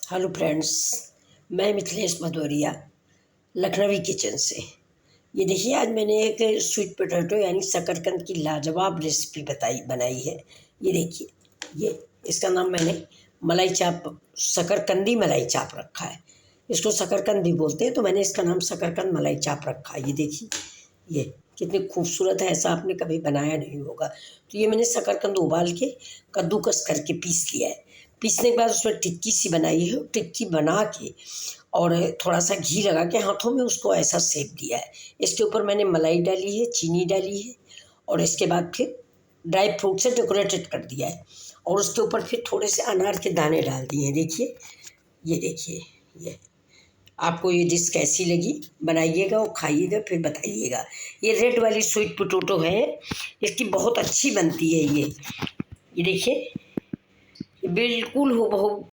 Hello friends, मैं Mithilesh Bhadauria Lucknowi kitchen से। ये देखिए, आज मैंने एक स्वीट पोटैटो यानी शकरकंद की लाजवाब रेसिपी बनाई है। ये देखिए, ये इसका नाम मैंने मलाई चाप, शकरकंदी मलाई चाप रखा है। इसको शकरकंद भी बोलते हैं, तो मैंने इसका नाम शकरकंद मलाई चाप रखा है। ये देखिए, ये कितनी खूबसूरत है, ऐसा आपने कभी बनाया नहीं होगा। तो ये मैंने शकरकंद उबाल के कद्दूकस करके पीस लिया है। पीसने के बाद उसमें टिक्की सी बनाई है। टिक्की बना के और थोड़ा सा घी लगा के हाथों में उसको ऐसा सेक दिया है। इसके ऊपर मैंने मलाई डाली है, चीनी डाली है और इसके बाद फिर ड्राई फ्रूट से डेकोरेटेड कर दिया है और उसके ऊपर फिर थोड़े से अनार के दाने डाल दिए हैं। देखिए, ये देखिए, ये आपको ये डिश कैसी लगी बनाइएगा और खाइएगा, फिर बताइएगा। ये रेड वाली स्वीट पोटैटो है, इसकी बहुत अच्छी बनती है। ये देखिए, ये बिल्कुल हूबहू